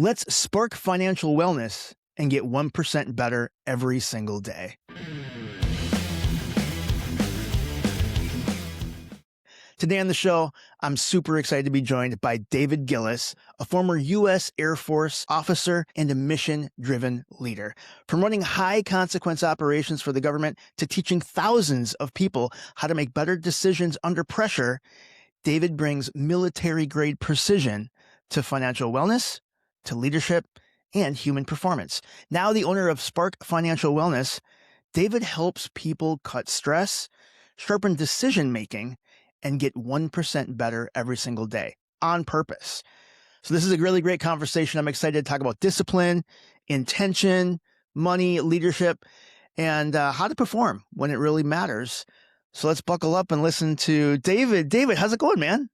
Let's spark financial wellness and get 1% better every single day. Today on the show, I'm super excited to be joined by David Gillis, a former U.S. Air Force officer and a mission-driven leader. From running high-consequence operations for the government to teaching thousands of people how to make better decisions under pressure, David brings military-grade precision to financial wellness, to leadership, and human performance. Now the owner of Spark Financial Wellness, David helps people cut stress, sharpen decision-making, and get 1% better every single day on purpose. So this is a really great conversation. I'm excited to talk about discipline, intention, money, leadership, and how to perform when it really matters. So let's buckle up and listen to David. David, how's it going, man?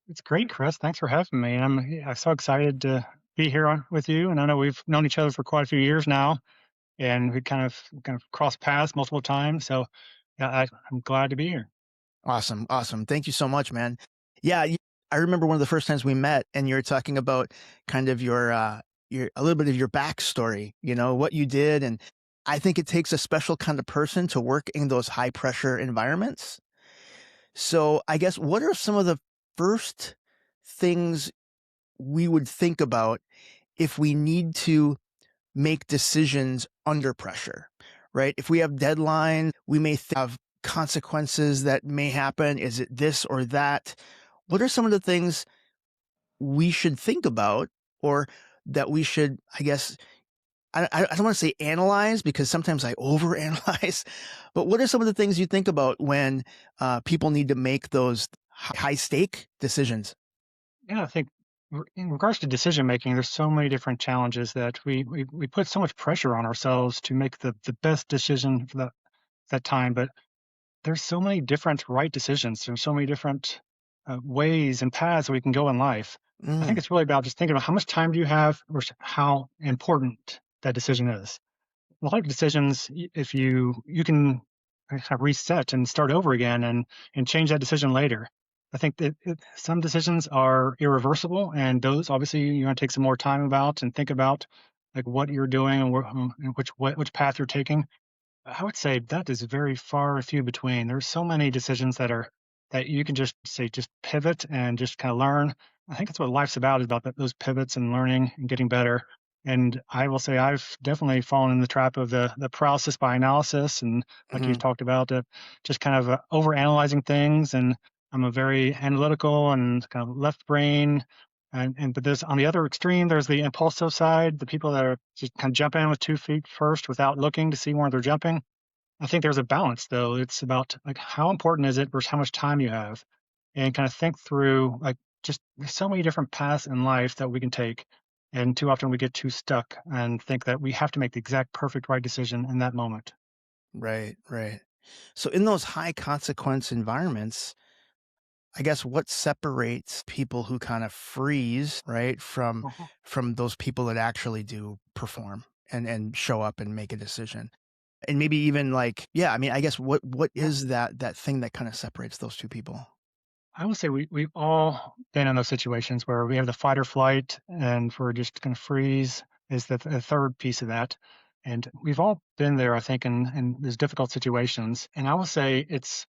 It's great, Chris. Thanks for having me. I'm so excited to be here with you. And I know we've known each other for quite a few years now, and we kind of crossed paths multiple times. So yeah, I'm glad to be here. Awesome. Awesome. Thank you so much, man. Yeah. I remember one of the first times we met and you were talking about kind of your a little bit of your backstory, what you did. And I think it takes a special kind of person to work in those high pressure environments. So I guess what are some of the first things we would think about if we need to make decisions under pressure, right? If we have deadlines, we may have consequences that may happen. Is it this or that? What are some of the things we should think about, or that we should, I guess, I don't want to say analyze, because sometimes I overanalyze, but what are some of the things you think about when people need to make those high stake decisions? Yeah, I think in regards to decision making, there's so many different challenges that we put so much pressure on ourselves to make the best decision for that time. But there's so many different right decisions. There's so many different ways and paths we can go in life. I think Mm, it's really about just thinking about how much time do you have versus how important that decision is. A lot of decisions, if you can kind of reset and start over again and change that decision later. I think that some decisions are irreversible, and those obviously you want to take some more time about and think about, like what you're doing and which path you're taking. I would say that is very far and few between. There's so many decisions that you can just say just pivot and just kind of learn. I think that's what life's about, is about those pivots and learning and getting better. And I will say I've definitely fallen in the trap of the paralysis by analysis, and like you mhm. talked about, just kind of over analyzing things. And I'm a very analytical and kind of left brain. And but there's, on the other extreme, there's the impulsive side, the people that are just kind of jump in with 2 feet first without looking to see where they're jumping. I think there's a balance, though. It's about like how important is it versus how much time you have, and kind of think through, like, just there's so many different paths in life that we can take, and too often we get too stuck and think that we have to make the exact perfect right decision in that moment. Right, right. So in those high consequence environments, I guess what separates people who kind of freeze, right, Mhm. from those people that actually do perform and show up and make a decision? And maybe even like, yeah, I mean, I guess what Yeah, is that thing that kind of separates those two people? I would say we've all been in those situations where we have the fight or flight, and we're just going to freeze is the third piece of that. And we've all been there, I think, in these difficult situations. And I will say it's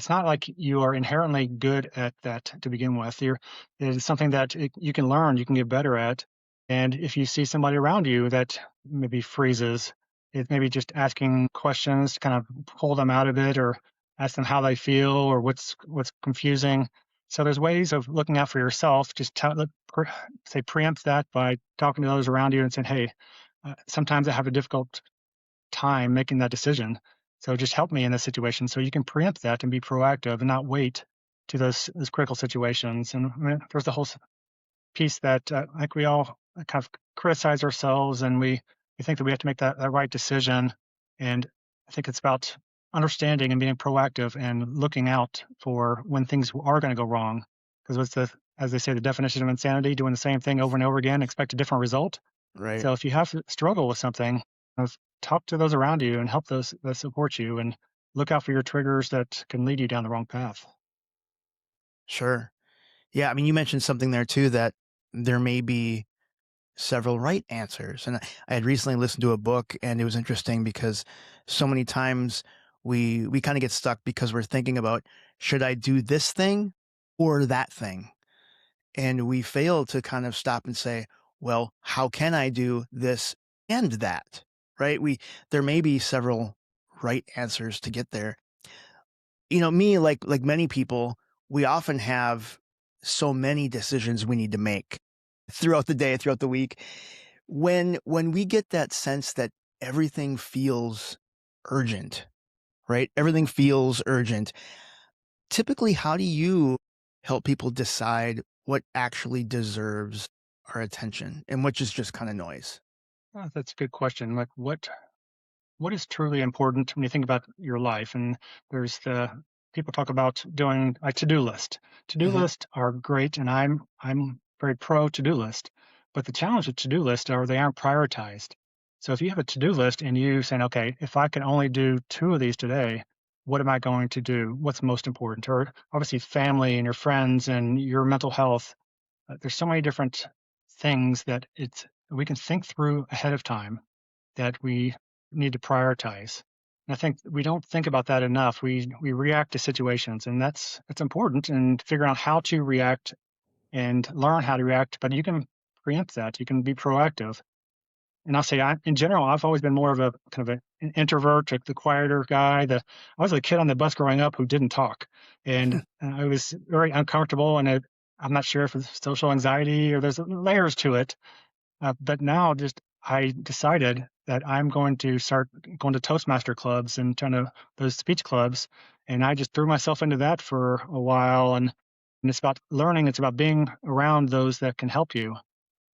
not like you are inherently good at that to begin with. It is something that you can learn, you can get better at. And if you see somebody around you that maybe freezes, it maybe just asking questions to kind of pull them out of it, or ask them how they feel or what's confusing. So there's ways of looking out for yourself. Just say preempt that by talking to those around you and saying, "Hey, sometimes I have a difficult time making that decision. So just help me in this situation." So you can preempt that and be proactive and not wait to those critical situations. And I mean, there's the whole piece that like we all kind of criticize ourselves, and we think that we have to make that right decision. And I think it's about understanding and being proactive and looking out for when things are going to go wrong. Because as they say, the definition of insanity, doing the same thing over and over again, expect a different result. Right. So if you have to struggle with something, talk to those around you and help those that support you, and look out for your triggers that can lead you down the wrong path. Sure. Yeah, I mean, you mentioned something there too, that there may be several right answers. And I had recently listened to a book, and it was interesting because so many times we kind of get stuck because we're thinking about, should I do this thing or that thing? And we fail to kind of stop and say, well, how can I do this and that? Right? There may be several right answers to get there. Me, like many people, we often have so many decisions we need to make throughout the day, throughout the week. When we get that sense that everything feels urgent, right? Everything feels urgent. Typically, how do you help people decide what actually deserves our attention and which is just kind of noise? That's a good question. Like, what is truly important when you think about your life? And there's the people talk about doing a to-do list. To-do Hmm. lists are great, and I'm very pro to-do list. But the challenge with to-do lists are they aren't prioritized. So if you have a to-do list and you saying, okay, if I can only do two of these today, what am I going to do? What's most important? Or obviously family and your friends and your mental health. There's so many different things that we can think through ahead of time that we need to prioritize. And I think we don't think about that enough. We react to situations, and that's important. And figuring out how to react and learn how to react. But you can preempt that. You can be proactive. And I'll say, in general, I've always been more of a kind of an introvert, like the quieter guy. I was a kid on the bus growing up who didn't talk, and I was very uncomfortable. And I'm not sure if it's social anxiety or there's layers to it, but now just I decided that I'm going to start going to Toastmaster clubs and trying to those speech clubs, and I just threw myself into that for a while. And it's about learning. It's about being around those that can help you.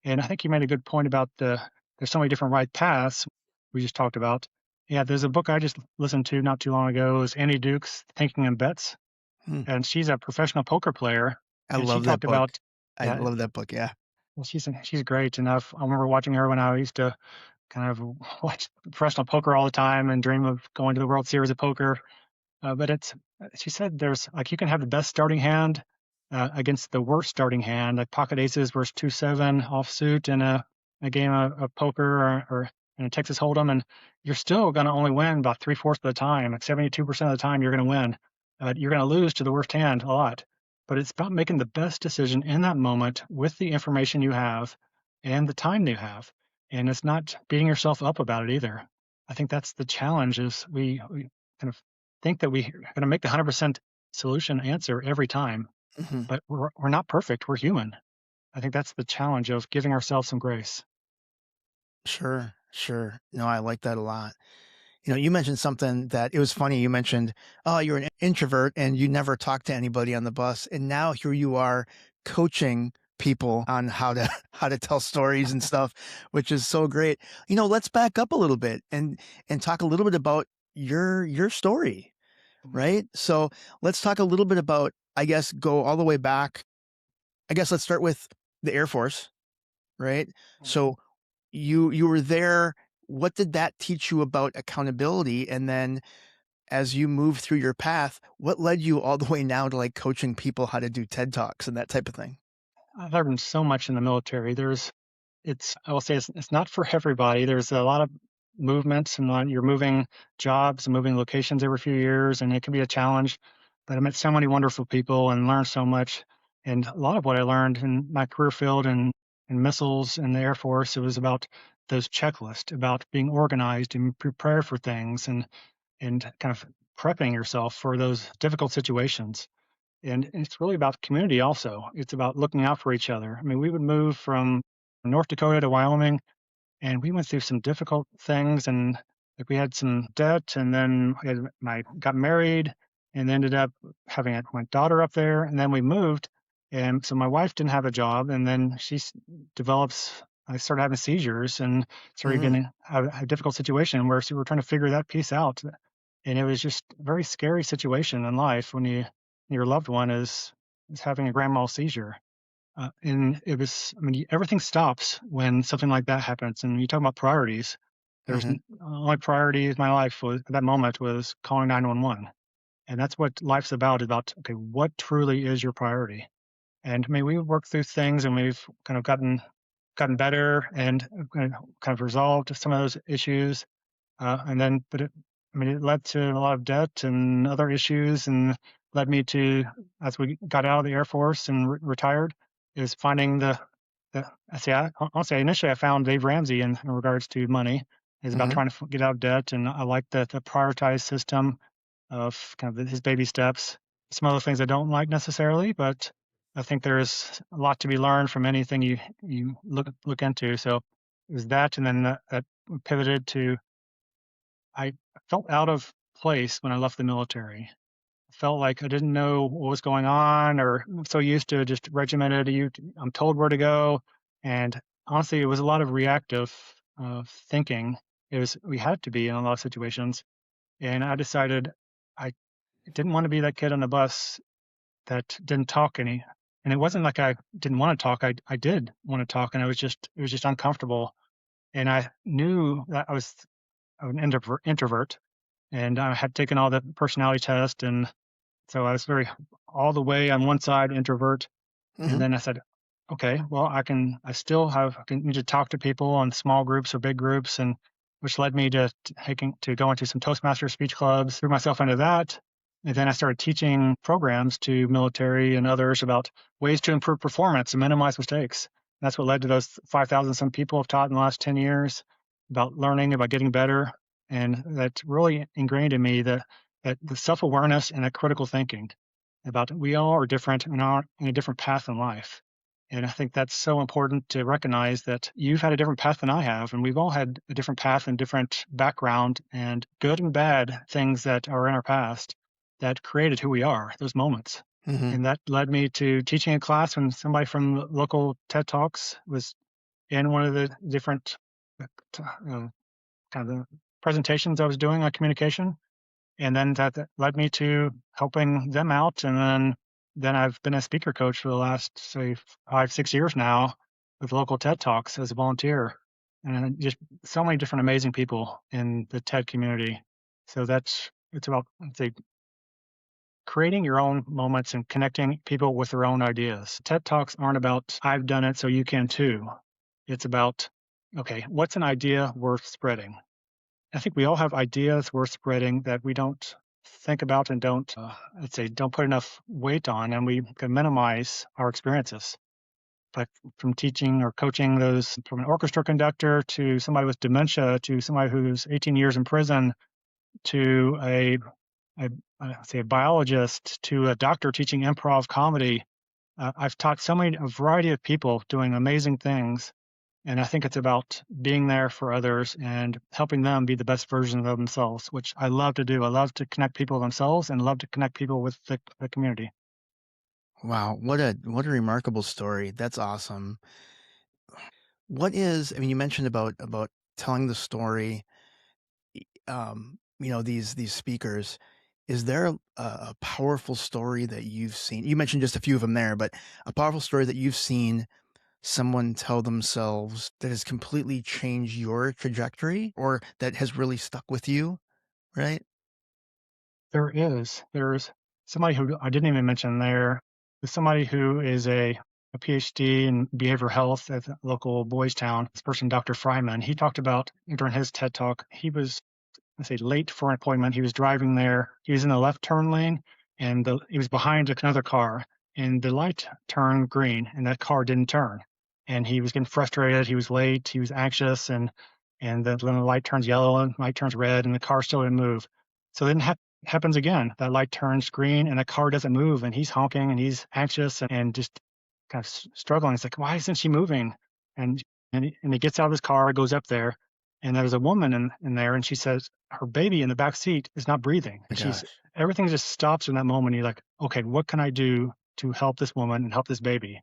And I think you made a good point about there's so many different right paths we just talked about. Yeah, there's a book I just listened to not too long ago. It was Annie Duke's Thinking in Bets, Hmm. and she's a professional poker player, I and she love that talked book. about I yeah. love that book. Yeah. Well, she's great, and I remember watching her when I used to kind of watch professional poker all the time and dream of going to the World Series of Poker. But she said there's like you can have the best starting hand against the worst starting hand, like pocket aces versus 2-7 offsuit in a game of poker or in a Texas Hold'em, and you're still going to only win about three-fourths of the time. Like 72% of the time, you're going to win. You're going to lose to the worst hand a lot. But it's about making the best decision in that moment with the information you have and the time you have. And it's not beating yourself up about it either. I think that's the challenge is we kind of think that we're going to make the 100% solution answer every time, Hmm. but we're not perfect. We're human. I think that's the challenge of giving ourselves some grace. Sure. Sure. No, I like that a lot. You mentioned something that it was funny. You mentioned, oh, you're an introvert and you never talk to anybody on the bus. And now here you are coaching people on how to how to tell stories and stuff, which is so great. Let's back up a little bit and talk a little bit about your story, right? So let's talk a little bit about, I guess, go all the way back. I guess let's start with the Air Force, right? So you were there. What did that teach you about accountability? And then as you move through your path, what led you all the way now to like coaching people how to do TED Talks and that type of thing? I've learned so much in the military. I will say it's not for everybody. There's a lot of movements and you're moving jobs and moving locations every few years, and it can be a challenge. But I met so many wonderful people and learned so much. And a lot of what I learned in my career field and in missiles in the Air Force, it was about those checklists, about being organized and prepare for things and kind of prepping yourself for those difficult situations. And it's really about community also. It's about looking out for each other. I mean, we would move from North Dakota to Wyoming, and we went through some difficult things, and like we had some debt, and then my got married, and ended up having my daughter up there, and then we moved, and so my wife didn't have a job, and then develops. I started having seizures and started Mhm. getting a difficult situation where we were trying to figure that piece out, and it was just a very scary situation in life when your loved one is having a grand mal seizure. And it was, I mean, everything stops when something like that happens. And you talk about priorities. Mhm. Only priority in my life was at that moment was calling 911. And that's what life's about, okay, what truly is your priority? And I mean, we worked through things and we've kind of gotten gotten better and kind of resolved some of those issues. And then, but it led to a lot of debt and other issues, and led me to, as we got out of the Air Force and retired, is finding honestly, initially I found Dave Ramsey in regards to money. Is about Mhm. trying to get out of debt, and I like the prioritized system of kind of his baby steps. Some other things I don't like necessarily, but I think there's a lot to be learned from anything you look into. So it was that, and then that pivoted to I felt out of place when I left the military. I felt like I didn't know what was going on, or I'm so used to just regimented. I'm told where to go, and honestly, it was a lot of reactive thinking. We had to be in a lot of situations, and I decided I didn't want to be that kid on the bus that didn't talk any. And it wasn't like I didn't want to talk. I did want to talk, and it was just uncomfortable. And I knew that I was an introvert, and I had taken all the personality test, and so I was very all the way on one side introvert. And Mhm. then I said, okay, well, I can need to talk to people in small groups or big groups, and which led me to go into some Toastmaster speech clubs, threw myself into that. And then I started teaching programs to military and others about ways to improve performance and minimize mistakes. And that's what led to those 5,000 some people I've taught in the last 10 years about learning, about getting better. And that really ingrained in me that the self awareness and that critical thinking about we all are different and are in a different path in life. And I think that's so important to recognize that you've had a different path than I have, and we've all had a different path and different background and good and bad things that are in our past that created who we are, those moments. Mhm. And that led me to teaching a class when somebody from the local TED Talks was in one of the different kind of the presentations I was doing on communication, and then that led me to helping them out. And then I've been a speaker coach for the last, say, 5, 6 years now with local TED Talks as a volunteer, and just so many different amazing people in the TED community. So it's about, I'd say, creating your own moments and connecting people with their own ideas. TED Talks aren't about I've done it so you can too. It's about, okay, what's an idea worth spreading? I think we all have ideas worth spreading that we don't think about and don't, I'd say, don't put enough weight on, and we can minimize our experiences. But from teaching or coaching those, from an orchestra conductor to somebody with dementia to somebody who's 18 years in prison to a say a biologist to a doctor teaching improv comedy, I've taught a variety of people doing amazing things, and I think it's about being there for others and helping them be the best version of themselves, which I love to do. I love to connect people themselves and love to connect people with the community. Wow, what a remarkable story. That's awesome. I mean, you mentioned about telling the story, these speakers. Is there a powerful story that you've seen? You mentioned just a few of them there, but a powerful story that you've seen someone tell themselves that has completely changed your trajectory or that has really stuck with you, right? There's somebody who I didn't even mention there. There's somebody who is a PhD in behavioral health at the local Boys Town. This person, Dr. Fryman, he talked about during his TED talk, he was, let's say, late for an appointment. He was driving there. He was in the left turn lane, and he was behind another car, and the light turned green, and that car didn't turn. And he was getting frustrated. He was late. He was anxious, and then the light turns yellow and light turns red, and the car still didn't move. So then happens again. That light turns green, and the car doesn't move, and he's honking, and he's anxious and just kind of struggling. It's like, why isn't she moving? And he gets out of his car, goes up there, and there's a woman in there, and she says her baby in the back seat is not breathing, My and she's gosh. everything just stops in that moment. You're like, okay, what can I do to help this woman and help this baby?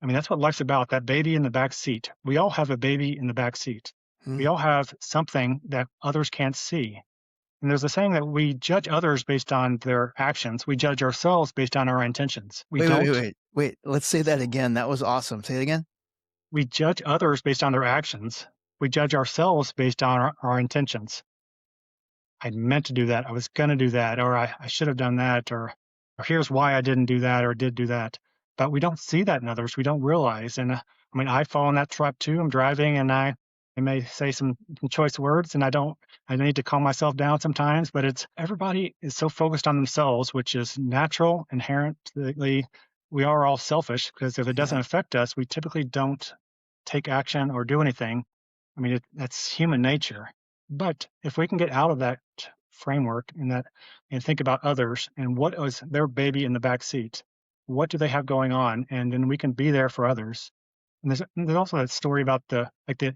I mean, that's what life's about. That baby in the back seat. We all have a baby in the back seat. Hmm. We all have something that others can't see. And there's a saying that we judge others based on their actions. We judge ourselves based on our intentions. Wait. Let's say that again. That was awesome. Say it again. We judge others based on their actions. We judge ourselves based on our intentions. I meant to do that. I was going to do that, or I should have done that, or here's why I didn't do that or did do that. But we don't see that in others. We don't realize. And I mean, I fall in that trap too. I'm driving and I may say some choice words and I need to calm myself down sometimes, but it's everybody is so focused on themselves, which is natural, inherently. We are all selfish because if it doesn't Yeah. affect us, we typically don't take action or do anything. I mean, that's human nature. But if we can get out of that framework and think about others and what was their baby in the back seat, what do they have going on, and then we can be there for others. And there's also that story about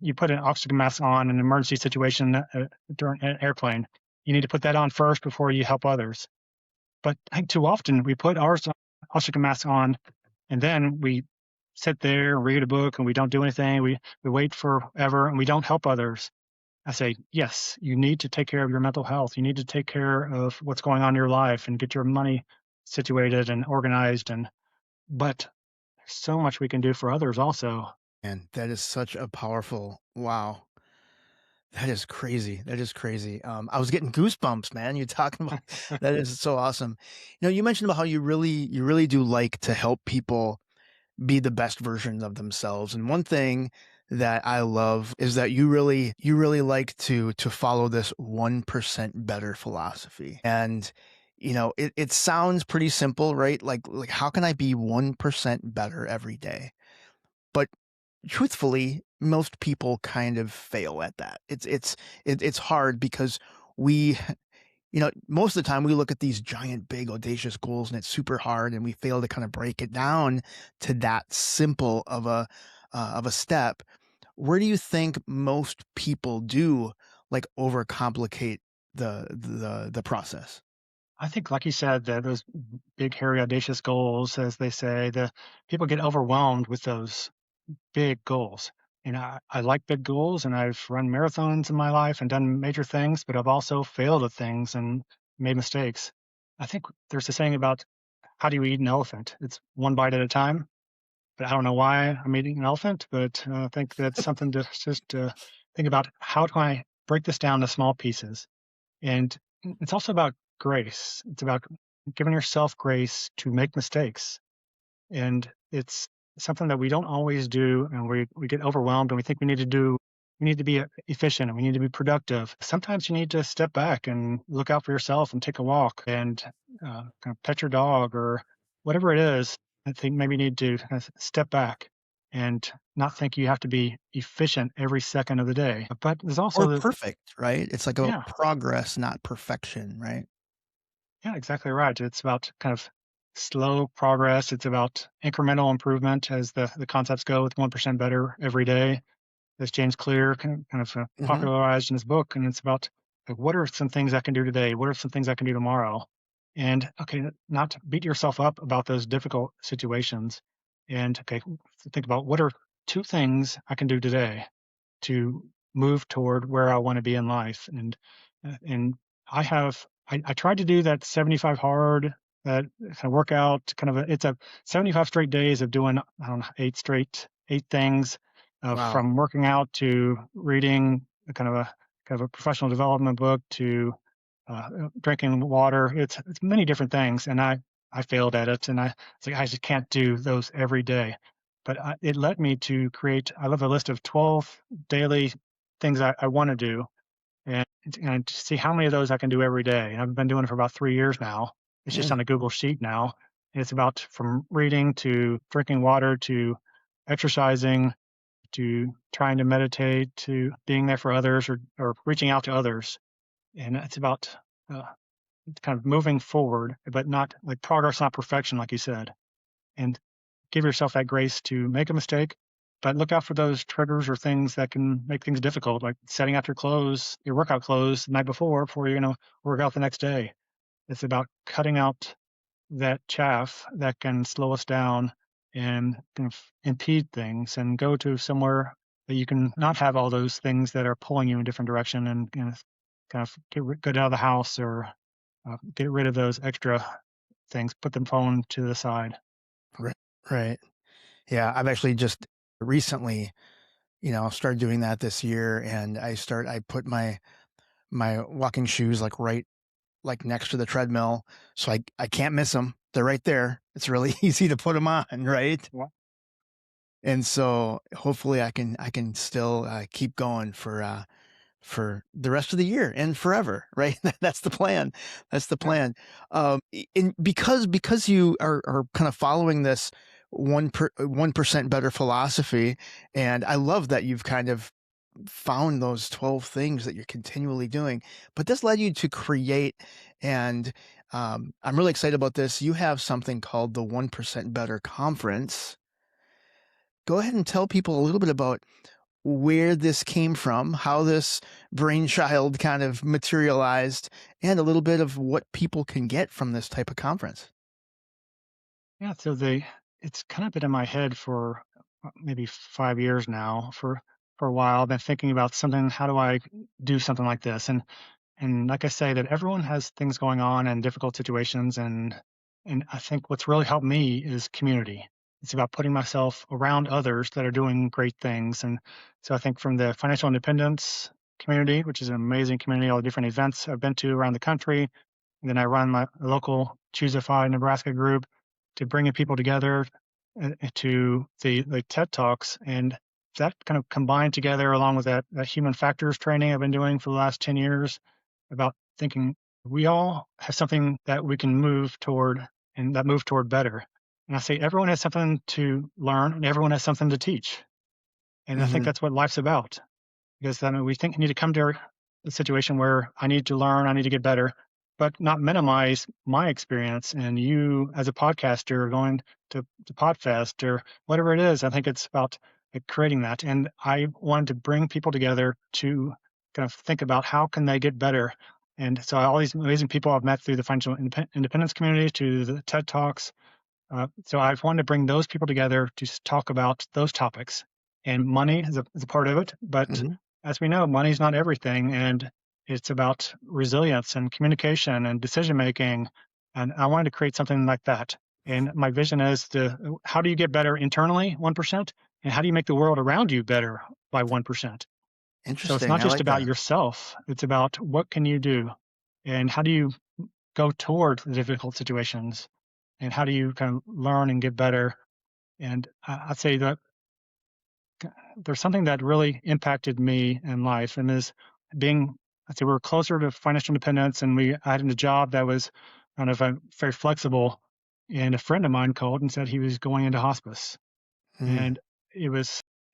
you put an oxygen mask on in an emergency situation during an airplane. You need to put that on first before you help others. But I think too often we put our oxygen mask on and then we sit there and read a book and we don't do anything. We wait forever and we don't help others. I say, yes, you need to take care of your mental health. You need to take care of what's going on in your life and get your money situated and organized. But there's so much we can do for others also. And that is such a powerful wow. That is crazy. That is crazy. I was getting goosebumps, man. You're talking about that is so awesome. You mentioned about how you really do like to help people be the best versions of themselves. And one thing that I love is that you really like to follow this 1% better philosophy. And it sounds pretty simple, right? Like how can I be 1% better every day? But truthfully, most people kind of fail at that. It's hard because we most of the time we look at these giant, big, audacious goals and it's super hard and we fail to kind of break it down to that simple of a step. Where do you think most people do like overcomplicate the process? I think, like you said, that those big, hairy, audacious goals, as they say, the people get overwhelmed with those big goals. And I like big goals, and I've run marathons in my life and done major things, but I've also failed at things and made mistakes. I think there's a saying about how do you eat an elephant? It's one bite at a time. But I don't know why I'm eating an elephant, but I think that's something to just think about. How do I break this down to small pieces? And it's also about grace. It's about giving yourself grace to make mistakes. And it's something that we don't always do. And we get overwhelmed and we think we need to be efficient and we need to be productive. Sometimes you need to step back and look out for yourself and take a walk and kind of pet your dog or whatever it is. I think maybe you need to kind of step back and not think you have to be efficient every second of the day. But there's Or also perfect, right? It's like about yeah, progress, not perfection, right? yeah, exactly right. It's about kind of slow progress. It's about incremental improvement, as the concepts go, with 1% better every day. As James Clear kind of Hmm. popularized in his book, and it's about like, what are some things I can do today? What are some things I can do tomorrow? And okay, not to beat yourself up about those difficult situations. And okay, think about what are two things I can do today to move toward where I want to be in life. And I tried to do that 75 hard, that kind of workout, it's a 75 straight days of doing, I don't know, eight things, Wow. from working out to reading a kind of a professional development book to drinking water. It's many different things, and I failed at it, and it's like I just can't do those every day. But it led me to create. I love a list of 12 daily things I want to do, and to see how many of those I can do every day. And I've been doing it for about 3 years now. It's just Mm, on a Google sheet now. And it's about from reading to drinking water to exercising to trying to meditate to being there for others or reaching out to others. And it's about uh, kind of moving forward, but not like progress, not perfection, like you said. And give yourself that grace to make a mistake, but look out for those triggers or things that can make things difficult, like setting out your workout clothes the night before you're going to work out the next day. It's about cutting out that chaff that can slow us down and kind of impede things and go to somewhere that you can not have all those things that are pulling you in a different direction and kind of get out of the house or get rid of those extra things, put the phone to the side. right. Right. Yeah. I've actually just recently, started doing that this year and I put my walking shoes like right like next to the treadmill. So I can't miss them. They're right there. It's really easy to put them on, right? And so hopefully I can still keep going for the rest of the year and forever, right? That's the plan. That's the Yeah. plan. And because you are kind of following this 1% better philosophy, and I love that you've kind of found those 12 things that you're continually doing. But this led you to create, and I'm really excited about this. You have something called the 1% Better Conference. Go ahead and tell people a little bit about where this came from, how this brainchild kind of materialized, and a little bit of what people can get from this type of conference. Yeah, so it's kind of been in my head for maybe 5 years now. For a while, I've been thinking about something. How do I do something like this? And like I say, that everyone has things going on and difficult situations, and I think what's really helped me is community. It's about putting myself around others that are doing great things, and so I think from the financial independence community, which is an amazing community, all the different events I've been to around the country, and then I run my local Choose a Fi Nebraska group to bringing people together to the TED Talks. And that kind of combined together along with that human factors training I've been doing for the last 10 years about thinking we all have something that we can move toward and that move toward better. And I say everyone has something to learn and everyone has something to teach. And I think Mhm, that's what life's about because then we think we need to come to a situation where I need to learn, I need to get better, but not minimize my experience. And you, as a podcaster, going to Podfest or whatever it is, I think it's about creating that. And I wanted to bring people together to kind of think about how can they get better. And so all these amazing people I've met through the financial independence community, to the TED Talks, so I've wanted to bring those people together to talk about those topics. And money is a part of it. But mhm. as we know, money is not everything. And it's about resilience and communication and decision making. And I wanted to create something like that. And my vision is to how do you get better internally, 1%? And how do you make the world around you better by 1%? So it's Interesting, not I just like about that. yourself, it's about what can you do and how do you go toward the difficult situations and how do you kind of learn and get better. And I'd say that there's something that really impacted me in life, and is being, I'd say we were closer to financial independence, and I had a job that was kind of very flexible. And a friend of mine called and said he was going into hospice, Mm, and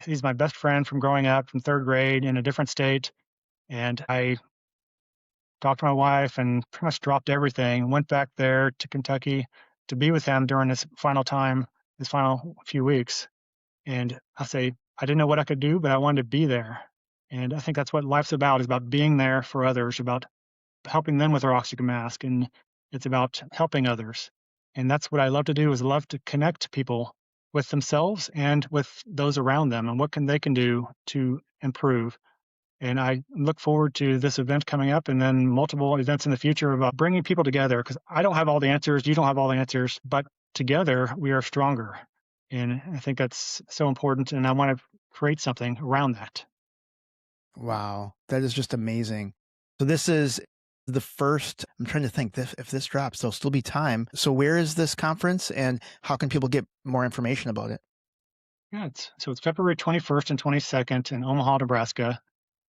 he's my best friend from growing up from third grade in a different state. And I talked to my wife and pretty much dropped everything, went back there to Kentucky to be with him during his final time, his final few weeks. And I say, I didn't know what I could do, but I wanted to be there. And I think that's what life's about, is about being there for others, about helping them with their oxygen mask. And it's about helping others. And that's what I love to do, is love to connect people with themselves and with those around them and what can they can do to improve. And I look forward to this event coming up and then multiple events in the future about bringing people together, because I don't have all the answers. You don't have all the answers, but together we are stronger. And I think that's so important. And I want to create something around that. wow, that is just amazing. So this is the first. I'm trying to think, this if this drops, there'll still be time. So where is this conference, and how can people get more information about it? Yeah. So it's February 21st and 22nd in Omaha, Nebraska.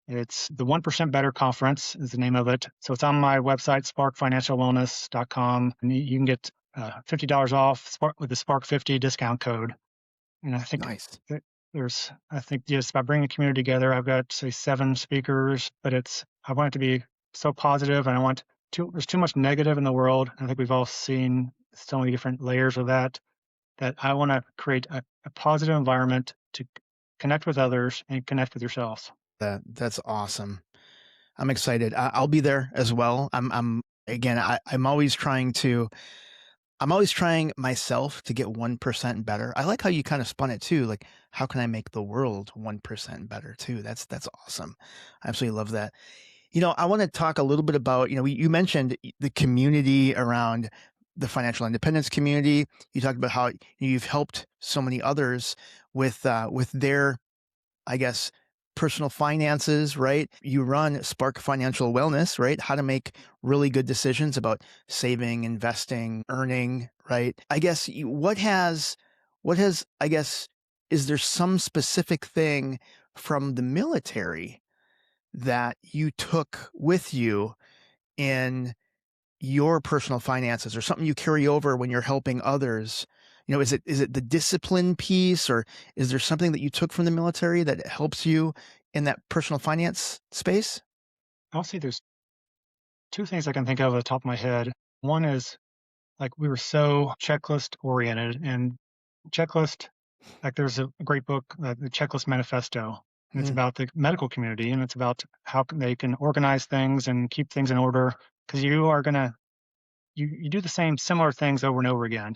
It's the 1% Better Conference is the name of it. So it's on my website, sparkfinancialwellness.com. And you can get $50 off with the Spark 50 discount code. And I think Nice. that I think just by bringing the community together, I've got, say, 7 speakers, but I want it to be so positive, and there's too much negative in the world. I think we've all seen so many different layers of that I want to create a positive environment to connect with others and connect with yourselves. That's awesome. I'm excited. I'll be there as well. I'm again. I'm always trying myself to get 1% better. I like how you kind of spun it too. Like, how can I make the world 1% better too? That's awesome. I absolutely love that. I want to talk a little bit about, you mentioned the community around the financial independence community. You talked about how you've helped so many others with their, I guess, personal finances, right? You run Spark Financial Wellness, right? How to make really good decisions about saving, investing, earning, right? I guess I guess is there some specific thing from the military that you took with you in your personal finances or something you carry over when you're helping others? Is it the discipline piece, or is there something that you took from the military that helps you in that personal finance space? I'll say there's two things I can think of at the top of my head. One is like we were so checklist oriented and checklist, like there's a great book, the Checklist Manifesto, and it's Mhm, about the medical community and it's about how they can organize things and keep things in order because you are going to you do the same similar things over and over again.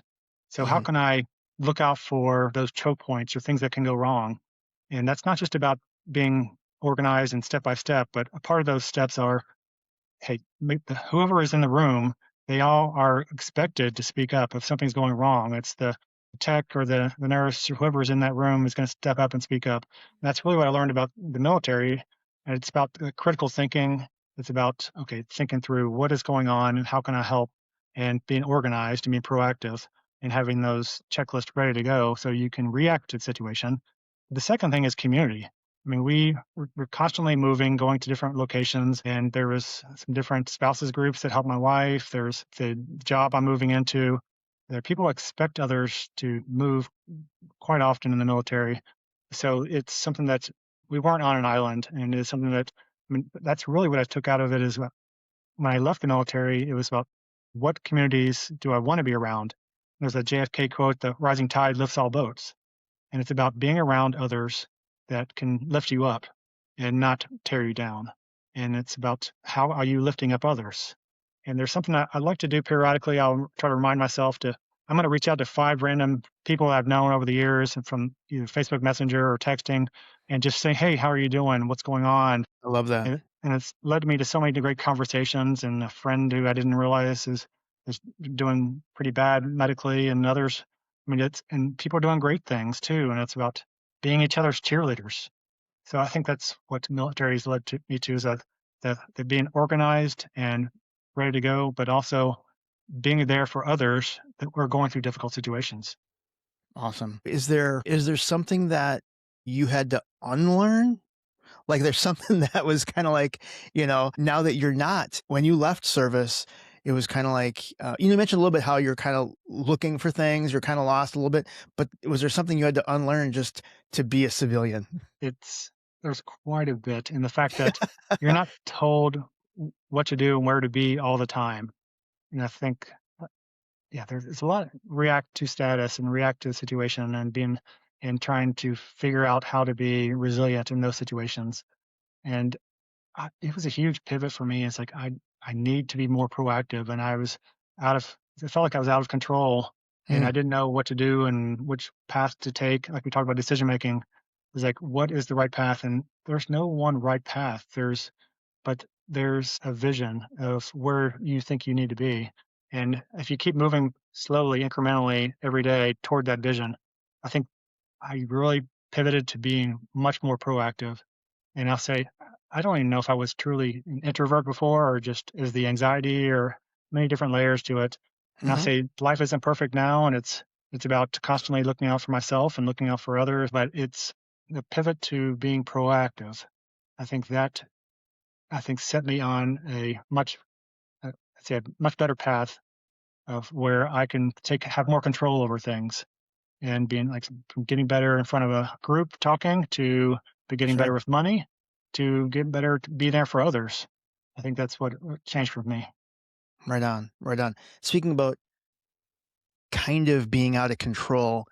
So how mhm, can I look out for those choke points or things that can go wrong? And that's not just about being organized and step by step, but a part of those steps are, hey, whoever is in the room, they all are expected to speak up if something's going wrong. It's the tech or the nurse or whoever is in that room is going to step up and speak up. And that's really what I learned about the military. And it's about critical thinking. It's about, okay, thinking through what is going on and how can I help and being organized and being proactive and having those checklists ready to go so you can react to the situation. The second thing is community. I mean, we're constantly moving, going to different locations, and there was some different spouses groups that help my wife. There's the job I'm moving into. There people expect others to move quite often in the military, so it's something that we weren't on an island, and it's something that I mean that's really what I took out of it is when I left the military, it was about what communities do I want to be around. There's a JFK quote: "The rising tide lifts all boats." And it's about being around others that can lift you up and not tear you down. And it's about how are you lifting up others. And there's something I like to do periodically. I'll try to remind myself to I'm going to reach out to 5 random people I've known over the years and from either Facebook Messenger or texting and just say, hey, how are you doing? What's going on? I love that. And it's led me to so many great conversations. And a friend who I didn't realize is doing pretty bad medically, and others. I mean, it's and people are doing great things too. And it's about being each other's cheerleaders. So I think that's what military has led to me to is that being organized and ready to go, but also being there for others that were going through difficult situations. Awesome. Is there something that you had to unlearn? Like, there's something that was kinda like, now that you're not when you left service, it was kinda like, you mentioned a little bit how you're kinda looking for things, you're kinda lost a little bit, but was there something you had to unlearn just to be a civilian? It's there's quite a bit in the fact that you're not told what to do and where to be all the time. And I think, yeah, there's a lot of react to status and react to the situation and being and trying to figure out how to be resilient in those situations. And it was a huge pivot for me. It's like I need to be more proactive, and I was out of. It felt like I was out of control, and I Mm, didn't know what to do and which path to take. Like we talked about decision making, it was like what is the right path, and there's no one right path. There's a vision of where you think you need to be, and if you keep moving slowly, incrementally every day toward that vision, I think I really pivoted to being much more proactive. And I'll say, I don't even know if I was truly an introvert before or just is the anxiety or many different layers to it. And I'll mhm. say life isn't perfect now and it's about constantly looking out for myself and looking out for others, but it's the pivot to being proactive. I think that set me on a I'd say a much better path of where I can have more control over things and being like from getting better in front of a group talking to getting That's better right. with money to get better to be there for others. I think that's what changed for me. Right on, right on. Speaking about kind of being out of control,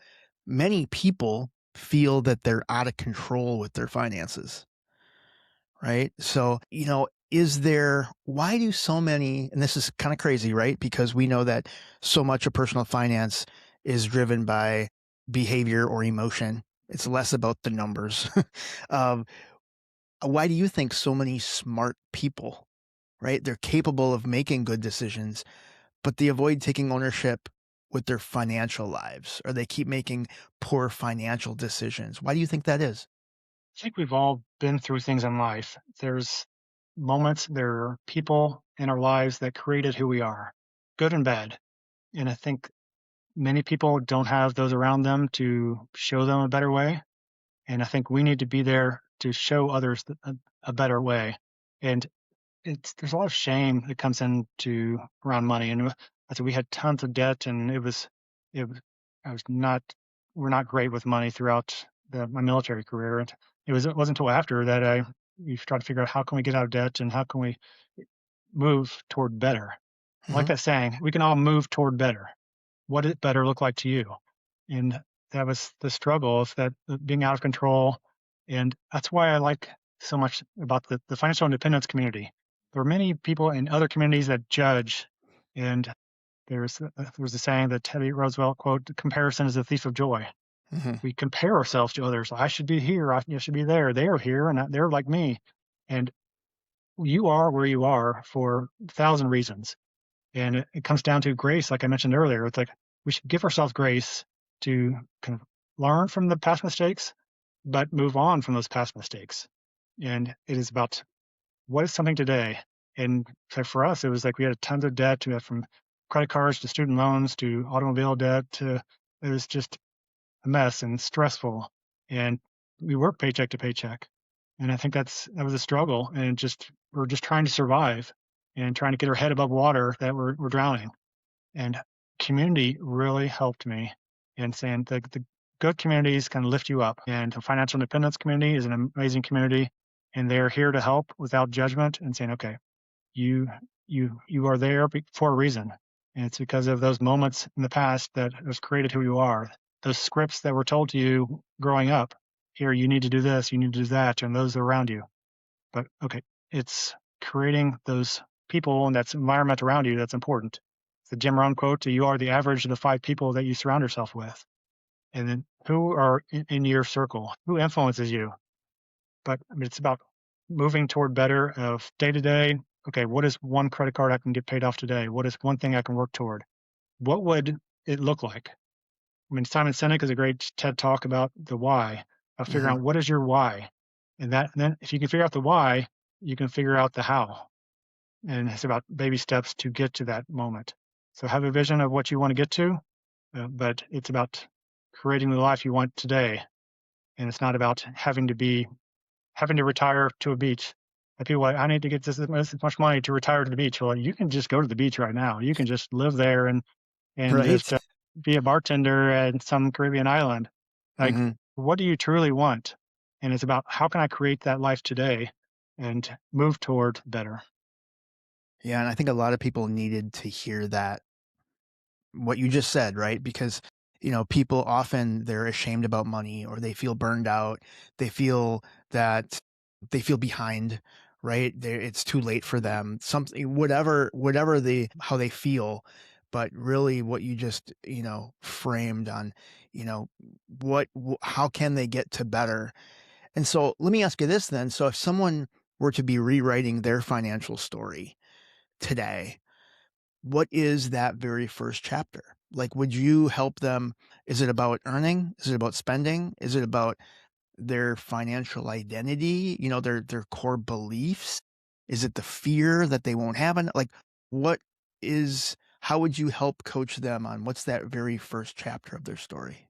many people feel that they're out of control with their finances, right? So, is there why do so many, and this is kind of crazy, right? Because we know that so much of personal finance is driven by behavior or emotion. It's less about the numbers. um, why do you think so many smart people, right? They're capable of making good decisions, but they avoid taking ownership with their financial lives, or they keep making poor financial decisions. Why do you think that is? I think we've all been through things in life. There are people in our lives that created who we are, good and bad. And I think many people don't have those around them to show them a better way. And I think we need to be there to show others a better way. And there's a lot of shame that comes into around money. And I said we had tons of debt, and it was I was not we're not great with money throughout my military career. And it wasn't until after that you try to figure out how can we get out of debt and how can we move toward better. I like Mhm. that saying, we can all move toward better. What did better look like to you? And that was the struggle of that being out of control. And that's why I like so much about the financial independence community. There are many people in other communities that judge. And there was a saying that Teddy Roosevelt quote, comparison is the thief of joy. Mhm. We compare ourselves to others. I should be here. I should be there. They are here and they're like me. And you are where you are for a thousand reasons. And it comes down to grace, like I mentioned earlier. It's like we should give ourselves grace to kind of learn from the past mistakes, but move on from those past mistakes. And it is about what is something today. And so for us, it was like we had tons of debt. We had from credit cards to student loans to automobile debt to it was just a mess and stressful. And we work paycheck to paycheck. And I think that was a struggle. And we're just trying to survive and trying to get our head above water that we're drowning. And community really helped me in saying the good communities can lift you up. And the financial independence community is an amazing community. And they're here to help without judgment and saying, okay, you you are there for a reason. And it's because of those moments in the past that has created who you are. Those scripts that were told to you growing up, here, you need to do this, you need to do that, and those around you. But okay, it's creating those people and that's environment around you that's important. The Jim Rohn quote, you are the average of the five people that you surround yourself with. And then who are in your circle? Who influences you? But I mean, it's about moving toward better of day to day. Okay, what is one credit card I can get paid off today? What is one thing I can work toward? What would it look like? I mean, Simon Sinek is a great TED talk about the why, of figuring Mhm. out what is your why. And then if you can figure out the why, you can figure out the how. And it's about baby steps to get to that moment. So have a vision of what you want to get to, but it's about creating the life you want today. And it's not about having to retire to a beach. And people are like, I need to get this much money to retire to the beach. Well, you can just go to the beach right now. You can just live there and Right? just be a bartender at some Caribbean island. Like, Mhm. what do you truly want? And it's about how can I create that life today and move toward better. Yeah, and I think a lot of people needed to hear that what you just said, right? Because, people often they're ashamed about money or they feel burned out. They feel that they feel behind, right? It's too late for them. Something, whatever how they feel. But really, what you just, framed on, you know, how can they get to better? And so let me ask you this then. So if someone were to be rewriting their financial story today, what is that very first chapter? Like, would you help them? Is it about earning? Is it about spending? Is it about their financial identity, their core beliefs? Is it the fear that they won't have like what is how would you help coach them on what's that very first chapter of their story?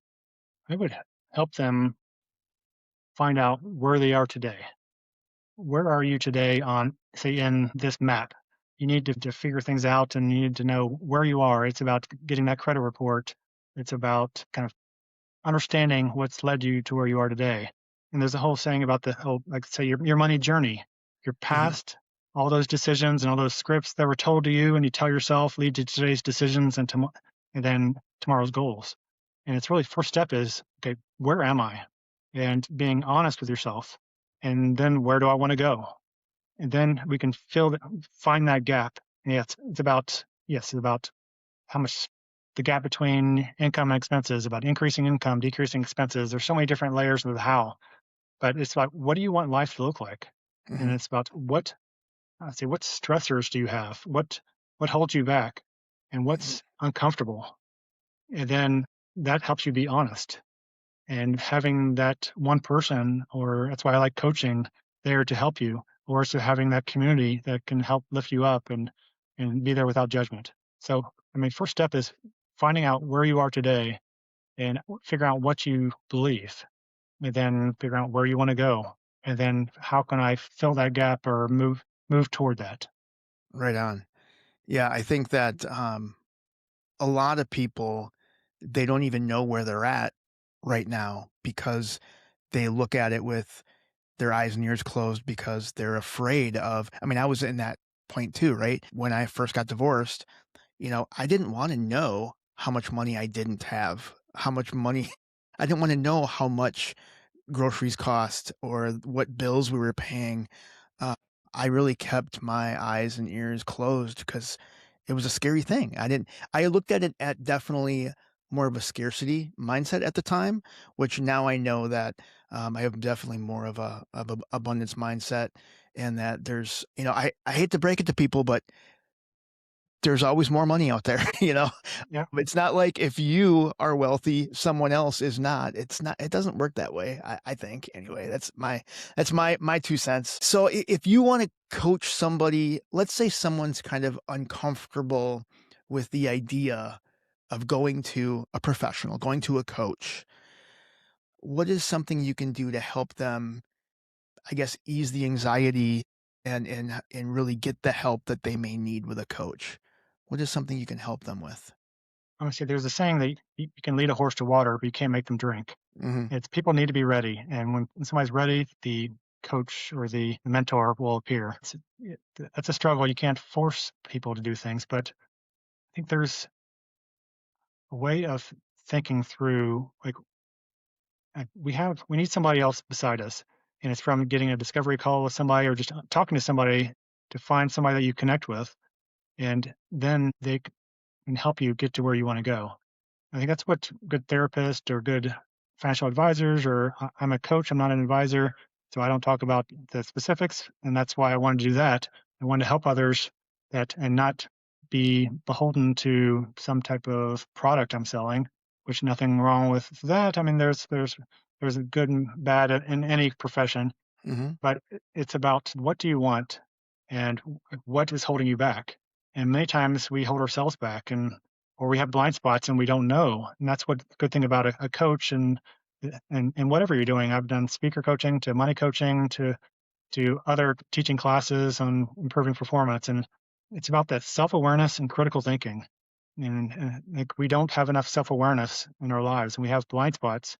I would help them find out where they are today. Where are you today on, say, in this map? You need to figure things out and you need to know where you are. It's about getting that credit report. It's about kind of understanding what's led you to where you are today. And there's a whole saying about the whole, like, say, your money journey, your Mhm, past, all those decisions and all those scripts that were told to you and you tell yourself lead to today's decisions and then tomorrow's goals. And it's really first step is, okay, where am I? And being honest with yourself. And then where do I want to go? And then we can find that gap. And yeah, it's about how much the gap between income and expenses, about increasing income, decreasing expenses. There's so many different layers of the how, but it's about what do you want life to look like? And mhm, it's about what stressors do you have? What holds you back? And mhm, what's uncomfortable? And then that helps you be honest. And having that one person, or that's why I like coaching there to help you, or so having that community that can help lift you up and be there without judgment. So, I mean, first step is finding out where you are today and figuring out what you believe, and then figuring out where you want to go, and then how can I fill that gap or move toward that. Right on. Yeah, I think that, a lot of people, they don't even know where they're at right now because they look at it with their eyes and ears closed because they're afraid of I mean, I was in that point too, right? When I first got divorced, I didn't wanna know how much money I didn't have, how much money I didn't wanna know how much groceries cost or what bills we were paying. Uh, I really kept my eyes and ears closed because it was a scary thing. I looked at it at definitely more of a scarcity mindset at the time, which now I know that, I have definitely more of a abundance mindset and that I hate to break it to people, but there's always more money out there, you know? Yeah. It's not like if you are wealthy, someone else is not. It doesn't work that way, I think, anyway. That's my 2 cents. So if you wanna coach somebody, let's say someone's kind of uncomfortable with the idea of going to a professional, going to a coach, what is something you can do to help them, I guess, ease the anxiety and really get the help that they may need with a coach? What is something you can help them with? Honestly, there's a saying that you can lead a horse to water, but you can't make them drink. Mhm. It's people need to be ready, and when somebody's ready, the coach or the mentor will appear. That's a struggle. You can't force people to do things, but I think there's a way of thinking through, like, we need somebody else beside us, and it's from getting a discovery call with somebody or just talking to somebody to find somebody that you connect with, and then they can help you get to where you want to go. I think that's what good therapists or good financial advisors, or I'm a coach, I'm not an advisor, so I don't talk about the specifics. And that's why I wanted to do that. I wanted to help others that and not be beholden to some type of product I'm selling, which nothing wrong with that. I mean, there's a good and bad in any profession, Mhm. but it's about what do you want and what is holding you back. And many times we hold ourselves back and or we have blind spots and we don't know. And that's what the good thing about a coach and whatever you're doing. I've done speaker coaching to money coaching to other teaching classes on improving performance. And it's about that self-awareness and critical thinking. And like we don't have enough self-awareness in our lives and we have blind spots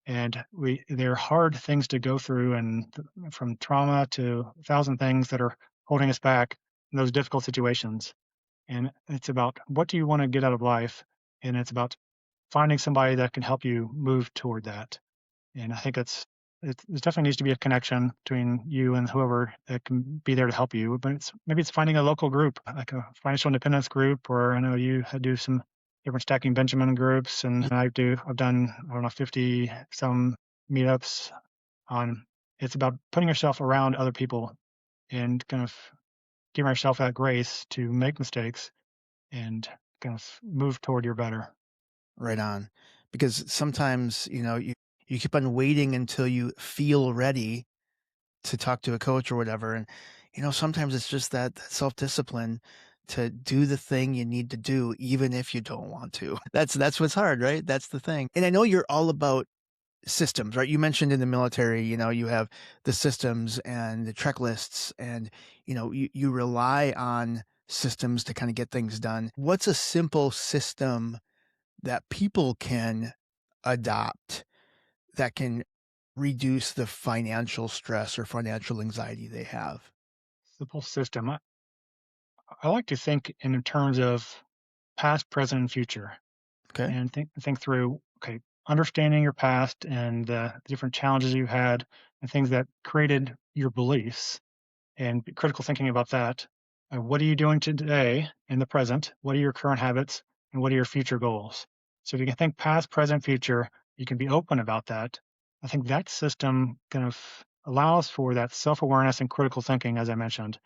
and they're hard things to go through and from trauma to a thousand things that are holding us back in those difficult situations. And it's about what do you want to get out of life, and it's about finding somebody that can help you move toward that. And I think it definitely needs to be a connection between you and whoever that can be there to help you. But maybe it's finding a local group, like a financial independence group, or I know you do some different stacking Benjamin groups, and I've done I don't know 50 some meetups on. It's about putting yourself around other people and kind of giving yourself that grace to make mistakes and kind of move toward your better. Right on. Because sometimes, you keep on waiting until you feel ready to talk to a coach or whatever, and, sometimes it's just that self-discipline to do the thing you need to do even if you don't want to. That's what's hard, right? That's the thing. And I know you're all about systems, right? You mentioned in the military, you have the systems and the checklists and, you rely on systems to kinda get things done. What's a simple system that people can adopt that can reduce the financial stress or financial anxiety they have? Simple system. I like to think in terms of past, present, and future, Okay. and think through. Okay, understanding your past and the different challenges you had and things that created your beliefs, and critical thinking about that. What are you doing today in the present? What are your current habits, and what are your future goals? So if you can think past, present, future, you can be open about that. I think that system kind of allows for that self awareness and critical thinking, as I mentioned,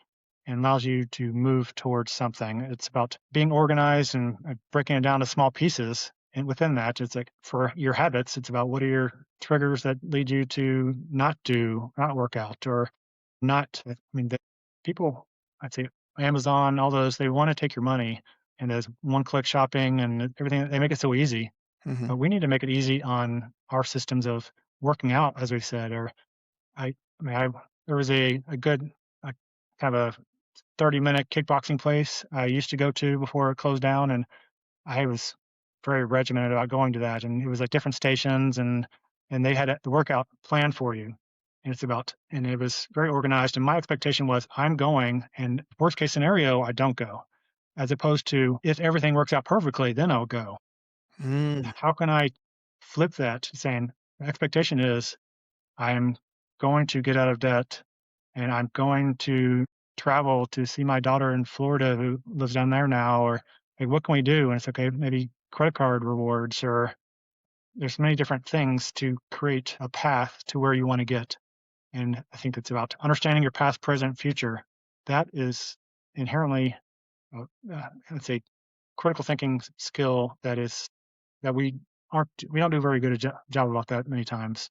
and allows you to move towards something. It's about being organized and breaking it down to small pieces. And within that, it's like for your habits, it's about what are your triggers that lead you to not work out, or not. I mean, people, I'd say Amazon, all those, they want to take your money, and there's one-click shopping and everything. They make it so easy, Mhm. but we need to make it easy on our systems of working out, as we said. Or I mean, there was a good kind of a 30-minute kickboxing place I used to go to before it closed down, and I was very regimented about going to that, and it was like different stations, and they had the workout planned for you, and it was very organized. And my expectation was, I'm going, and worst case scenario, I don't go, as opposed to if everything works out perfectly, then I'll go. Mm. How can I flip that, saying the expectation is I'm going to get out of debt, and I'm going to travel to see my daughter in Florida who lives down there now, or like, what can we do? And it's okay, maybe credit card rewards, or there's many different things to create a path to where you want to get. And I think it's about understanding your past, present, future. That is inherently, let's say, critical thinking skill that we don't do a very good job about that many times.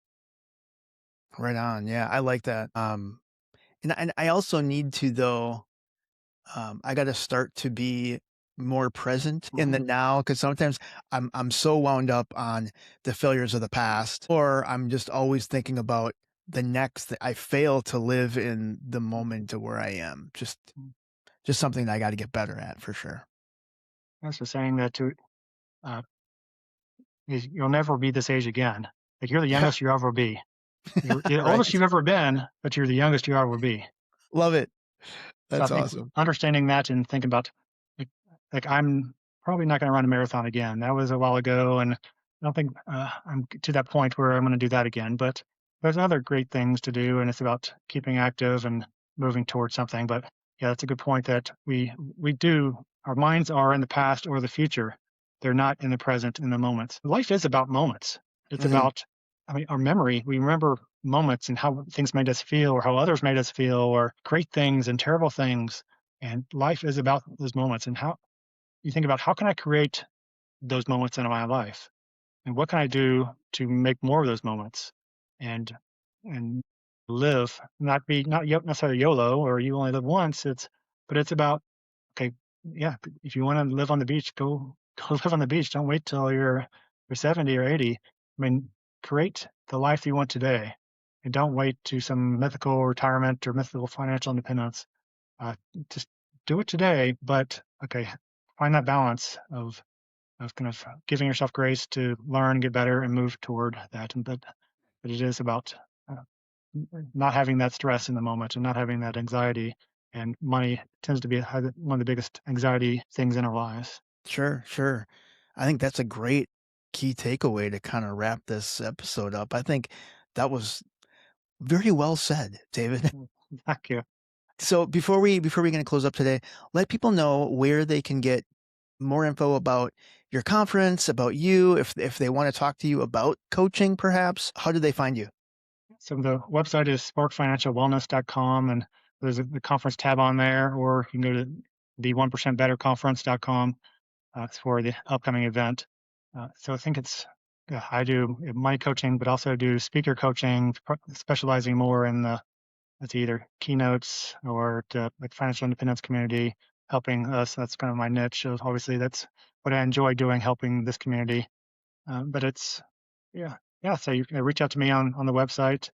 Right on. Yeah, I like that. And I also need to though, I gotta start to be more present in the now because sometimes I'm so wound up on the failures of the past, or I'm just always thinking about the next that I fail to live in the moment of where I am. Just something that I gotta get better at for sure. That's the saying that uh, you'll never be this age again. Like, you're the Yeah, youngest you ever be. You're the oldest right. you've ever been, but you're the youngest you ever will be. Love it. So I That's think awesome. understanding that and thinking about, like, I'm probably not going to run a marathon again. That was a while ago, and I don't think I'm to that point where I'm going to do that again. But there's other great things to do, and it's about keeping active and moving towards something. But yeah, that's a good point that we do. Our minds are in the past or the future. They're not in the present, in the moments. Life is about moments. It's Mhm. about, I mean, our memory. We remember moments and how things made us feel, or how others made us feel, or great things and terrible things. And life is about those moments. And how you think about, how can I create those moments in my life? And what can I do to make more of those moments? And and live, not necessarily YOLO, or you only live once. But it's about, okay, yeah, if you want to live on the beach, go live on the beach. Don't wait till you're 70 or 80. I mean, create the life that you want today, and don't wait to some mythical retirement or mythical financial independence. Just do it today, but okay, find that balance of kind of giving yourself grace to learn, get better, and move toward that. And but it is about uh, not having that stress in the moment and not having that anxiety. And money tends to be one of the biggest anxiety things in our lives. Sure, sure. I think that's a great key takeaway to kinda wrap this episode up. I think that was very well said, David. Mm, thank you. So before we gonna close up today, let people know where they can get more info about your conference, about you, if they wanna talk to you about coaching perhaps, how do they find you? So the website is sparkfinancialwellness.com, and there's the conference tab on there, or you can go to the 1%betterconference.com for the upcoming event. So I think I do money coaching, but also do speaker coaching, specializing more in it's either keynotes or to like financial independence community, helping us. That's kind of my niche. So obviously, that's what I enjoy doing, helping this community. But it's, yeah, yeah. So you can reach out to me on the website,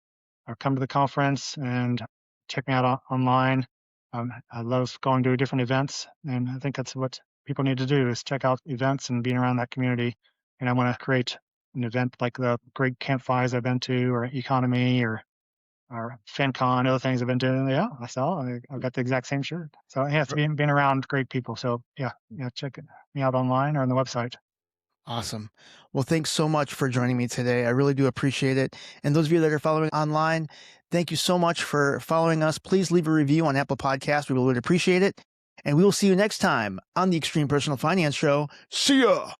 or come to the conference and check me out online. I love going to different events, and I think that's what people need to do, is check out events and being around that community. And I want to create an event like the great campfires I've been to, or economy, or FinCon, other things I've been doing. Yeah, I saw. I've got the exact same shirt. So yeah, it's being around great people. So yeah, yeah, me out online or on the website. Awesome. Well, thanks so much for joining me today. I really do appreciate it. And those of you that are following online, thank you so much for following us. Please leave a review on Apple Podcasts. We really would appreciate it. And we will see you next time on the Extreme Personal Finance Show. See ya.